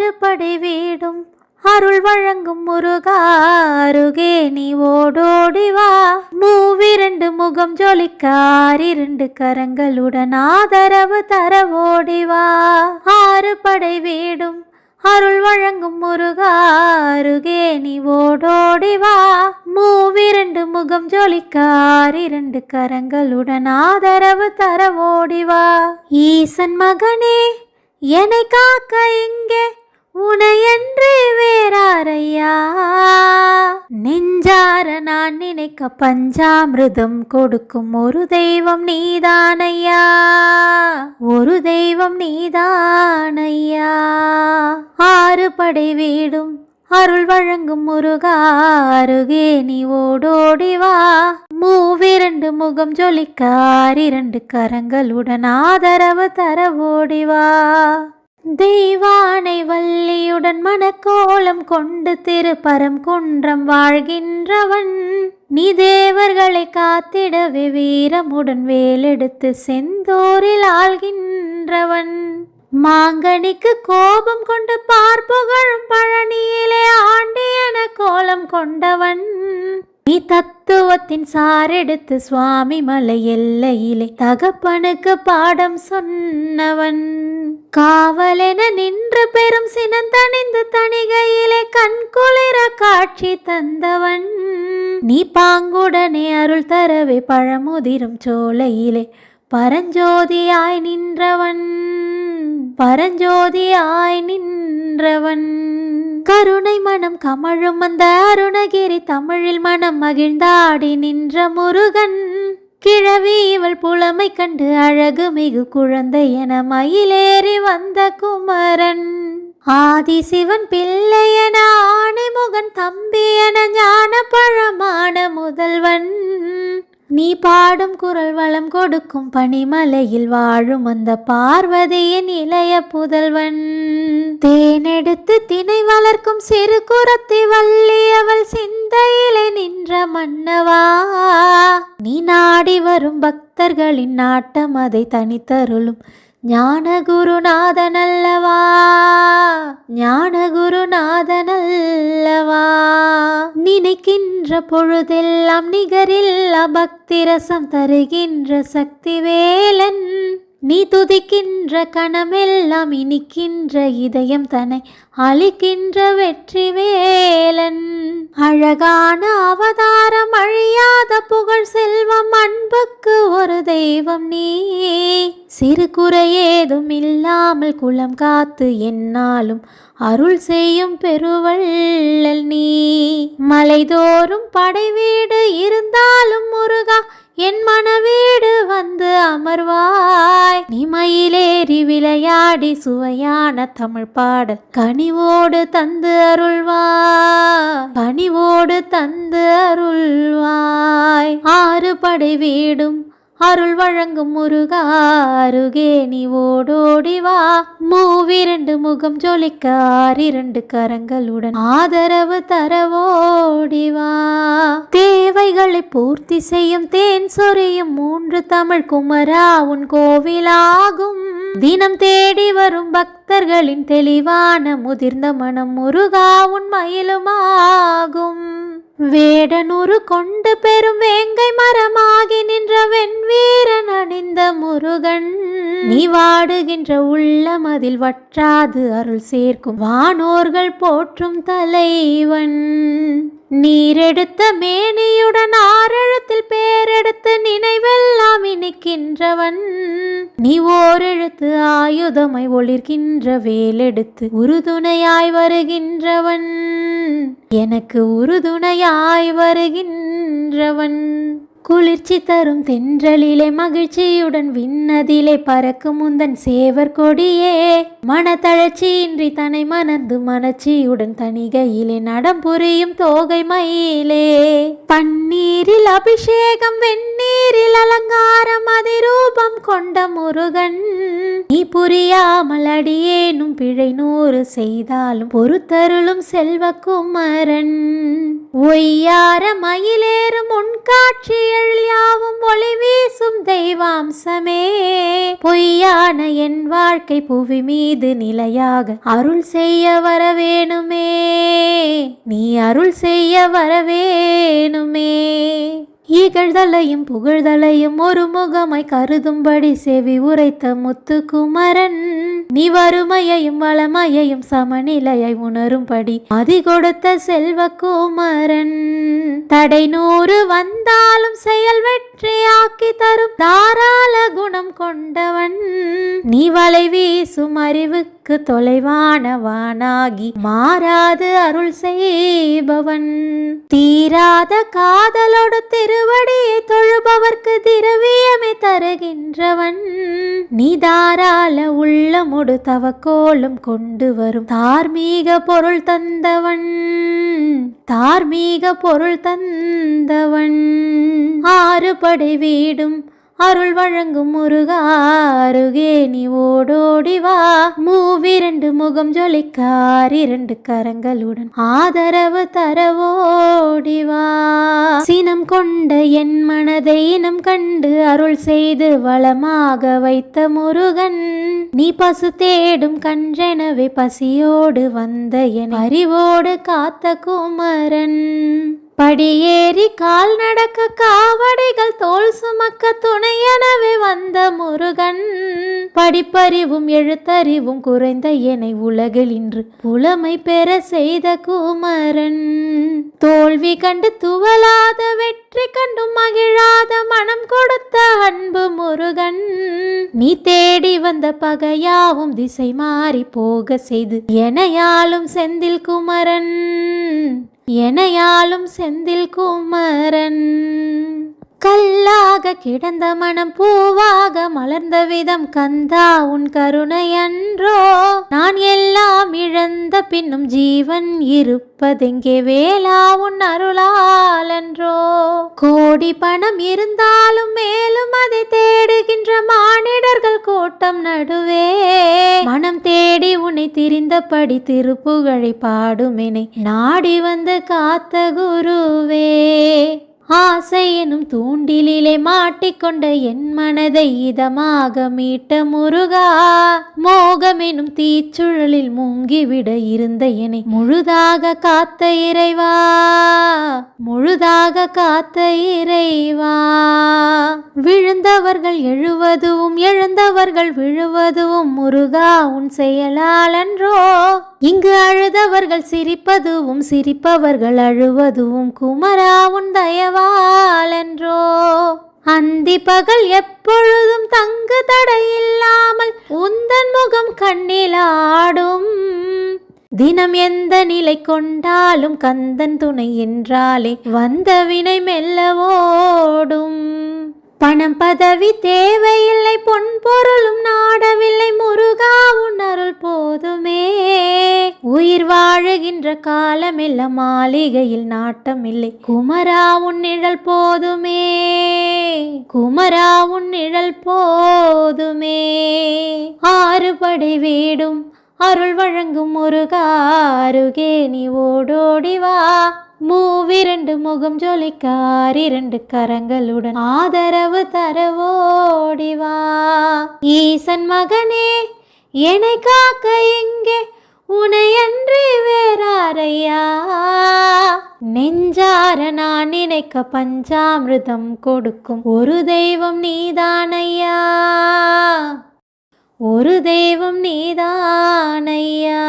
ஆறு படை வீடும் அருள் வழங்கும் முருகா அருகே நீ ஓடோடி வா. மூவிரண்டு முகம் ஜொலிக்க ஆறிரண்டு கரங்களுடன் ஆதரவு தர ஓடி வா. ஆறு படை வீடும் அருள் வழங்கும் முருகா அருகே நீ ஓடோடி வா. மூவிரண்டு முகம் ஜொலிக்க ஆறிரண்டு கரங்களுடன் ஆதரவு தர ஓடி வா. ஈசன் மகனே என்னை காக்க இங்கே உனையன்று வேறாரையா. நெஞ்சார நான் நினைக்க பஞ்சாமிர்தம் கொடுக்கும் ஒரு தெய்வம் நீதானையா, ஒரு தெய்வம் நீதானையா. ஆறு படை வீடும் அருள் வழங்கும் முருகா அருகே நீ ஓடோடி வா. மூவிரண்டு முகம் ஜொலிக்க ஆறிரண்டு கரங்களுடன் ஆதரவு தர ஓடி வா. தெய்வானை வள்ளியுடன் மனக்கோலம் கொண்டு திருப்பரம் குன்றம் வாழ்கின்றவன் நீ தேவர்களை காத்திடவே வீரமுடன் வேலெடுத்து செந்தூரில் ஆள்கின்றவன். மாங்கனிக்கு கோபம் கொண்டு பார்ப்புகழும் பழனியிலே ஆண்டியன கோலம் கொண்டவன் நீ தத்துவத்தின் சாரெடுத்து சுவாமி மலை எல்லையிலே தகப்பனுக்கு பாடம் சொன்னவன். காவலென நின்று பெரும் சினந்தணிந்து தணிகையிலே கண்குளிர காட்சி தந்தவன் நீ பாங்குடனே அருள் தரவே பழமுதிரும் சோலையிலே பரஞ்சோதியாய் நின்றவன், பரஞ்சோதியாய் நின்றவன். கருணை மனம் கமழும் அந்த அருணகிரி தமிழில் மனம் மகிழ்ந்தாடி நின்ற முருகன் கிழவி இவள் புலமை கண்டு அழகு மிகு குழந்தை என மயிலேறி வந்த குமரன். ஆதி சிவன் பிள்ளை என ஆணைமுகன் தம்பி என ஞான பழமான முதல்வன் நீ பாடும் குரல் வளம் கொடுக்கும் பனிமலையில் வாழும் அந்த பார்வதியின் இளைய புதல்வன். தேனெடுத்து திணை வளர்க்கும் சிறு குரத்தி வள்ளி அவள் சிந்தையிலே நின்ற மன்னவா நீ நாடி வரும் பக்தர்களின் நாட்டம் அதை தனித்தருளும் ஞான குருநாதனல்லவா, ஞான குருநாதனல்லவா. நினைக்கின்ற பொழுதெல்லாம் நிகரில்லா பக்தி ரசம் தருகின்ற சக்தி வேலன் நீ துதிக்கின்ற கணமெல்லாம் இனிக்கின்ற இதயம் தன்னை அளிக்கின்ற வெற்றி வேலன். அழகான அவதாரம் அழியாத புகழ் செல்வம் அன்புக்கு ஒரு தெய்வம் நீ சிறு குறை ஏதும் இல்லாமல் குலம் காத்து என்னாலும் அருள் செய்யும் பெருவள்ளல் நீ. மலைதோறும் படை வீடு இருந்தாலும் முருகா என் மனவீடு வந்து அமர்வாய். நீ மயிலேறி விளையாடி சுவையான தமிழ் பாடல் கனிவோடு தந்து அருள்வாய், கனிவோடு தந்து அருள்வாய். ஆறு படை வீடும் அருள் வழங்கும் முருகா அருகே நீ ஓடோடி வா. மூவிரண்டு முகம் ஜொலிக்க ஆறிரண்டு கரங்களுடன் ஆதரவு தர ஓடி வா. தேவைகளை பூர்த்தி செய்யும் தேன் சொரியும் மூன்று தமிழ் குமரா உன் கோவிலாகும். தினம் தேடி வரும் பக்தர்களின் தெளிவான முதிர்ந்த மனம் முருகா உன் மயிலுமாகும். வேடனூறு கொண்டு பெரும் வேங்கை மரமாகி நின்ற வெண்வீரன் அணிந்த முருகன் நீ வாடுகின்ற உள்ளம் அதில் வற்றாது அருள் சேர்க்கும் வானோர்கள் போற்றும் தலைவன். நீரெடுத்த மேனியுடன் ஆறெழுத்தில் பேரெடுத்து நினைவெல்லாம் இனிக்கின்றவன் நீ ஓரெழுத்து ஆயுதமாய் ஒளிர்கின்ற வேலெடுத்து உறுதுணையாய் வருகின்றவன், எனக்கு உறுதுணையாய் வருகின்றவன். குளிர்ச்சி தரும் தென்றலிலே மகிழ்ச்சியுடன் விண்ணதிலே பறக்கும் முந்தன் சேவர் கொடியே மனத்தளர்ச்சியின்றி தன்னை மணந்து மனச்சியுடன் தணிகையிலே நடம் புரியும் தோகை மயிலே. பன்னீரில் அபிஷேகம் வெந்நீரில் அலங்காரம் அதிரூபம் கொண்ட முருகன் நீ புரியாமல் அடியேனும் பிழை 100 செய்தாலும் பொறுத்தருளும் செல்வ குமரன். ஒய்யார மயிலேறும் உன் காட்சி எழில் யாவும் ஒளி வீசும் தெய்வாம்சமே. பொய்யான என் வாழ்க்கை புவி மீது நிலையாக அருள் செய்ய வரவேணுமே, நீ அருள் செய்ய வரவேணுமே. இகழ்தலையும் புகழ்தலையும் ஒரு முகமாய் கருதும்படி செவி உரைத்த முத்துக்குமரன், நீ வறுமையையும் வளமையையும் சமநிலையை உணரும்படி மதி கொடுத்த செல்வக்குமரன். தடை 100 வந்தாலும் செயல் வெற்றியாக்கி தரும் தாராள குணம் கொண்டவன். நீ வலை வீசும் அறிவுக்கு தொலைவான வானாகி மாறாது அருள் செய்பவன். தீராத காதலோடு திருவடியை தொழுபவர்க்கு திரவியமே தருகின்றவன். நீ தாராள உள்ளமோடு தவக்கோலம் கொண்டு வரும் தார்மீக பொருள் தந்தவன், தார்மீக பொருள் தந்தவன். 6 படை வீடும் அருள் வழங்கும் முருகா, அருகே நீ ஓடோடி வா. 2 முகம் ஜொலிக்கார் 2 கரங்களுடன் ஆதரவு தரவோடி வா. சினம் கொண்ட என் மனதை இனம் கண்டு அருள் செய்து வளமாக வைத்த முருகன், நீ பசு தேடும் கன்றெனவே பசியோடு வந்த என் அறிவோடு காத்த குமரன். படியேறி கால் நடக்க காவடிகள் தோல் சுமக்க துணையெனவே வந்த முருகன். படிப்பறிவும் எழுத்தறிவும் குறைந்த என்னை உலகில் இன்று புலமை பெற செய்த குமரன். தோல்வி கண்டு துவலாத வெற்றி கண்டும் மகிழாத மனம் கொடுத்த அன்பு முருகன். நீ தேடி வந்த பகையாவும் திசை மாறி போக செய்து எனையாலும் செந்தில் குமரன், எனையாலும் செந்தில் குமரன். கல்லாக கிடந்த மனம் பூவாக மலர்ந்த விதம் கந்தா உன் கருணை அன்றோ. நான் எல்லாம் இழந்த பின்னும் ஜீவன் இருப்பதெங்கே வேளா உன் அருளாலன்றோ. கோடி பணம் இருந்தாலும் மேலும் அதை தேடுகின்ற மானிடர்கள் கூட்டம் நடுவே, மனம் தேடி உன்னை திரிந்தபடி திருப்புகழை பாடுமெனை நாடி வந்து காத்த குருவே. ஆசை எனும் தூண்டிலே மாட்டிக்கொண்ட என் மனதை இதமாக மீட்ட முருகா, மோகமெனும் தீச்சுழலில் மூங்கிவிட இருந்த என்னை முழுதாக காத்த இறைவா, முழுதாக காத்த இறைவா. விழுந்தவர்கள் எழுவதும் எழுந்தவர்கள் விழுவதும் முருகா உன் செயலாலன்றோ. இங்கு அழுதவர்கள் சிரிப்பதும் சிரிப்பவர்கள் அழுவதும் குமரா உன் தயவாலன்றோ. அந்தி பகல் எப்பொழுதும் தங்கு தடையில்லாமல் உந்தன் முகம் கண்ணிலாடும். தினம் எந்த நிலை கொண்டாலும் கந்தன் துணை என்றாலே வந்த வினை மெல்லவோடும். பணம் பதவி தேவையில்லை பொன் பொருளும் நாடவில்லை முருகா உன் அருள் போதுமே. உயிர் வாழுகின்ற காலமெல்லாம் மாளிகையில் நாட்டமில்லை குமரா உன் நிழல் போதுமே, குமரா உன் நிழல் போதுமே. 6 படை வீடும் அருள் வழங்கும் முருகா, அருகே நீ ஓடோடி வா. 2 முகம் ஜொலிக்கார் 2 கரங்களுடன் ஆதரவு தரவோடி வா. ஈசன் மகனே என்னை காக்க எங்கே உனையன்றி வேறாரையா. நெஞ்சார நான் நினைக்க பஞ்சாமிர்தம் கொடுக்கும் ஒரு தெய்வம் நீதானையா, ஒரு தெய்வம் நீதானையா.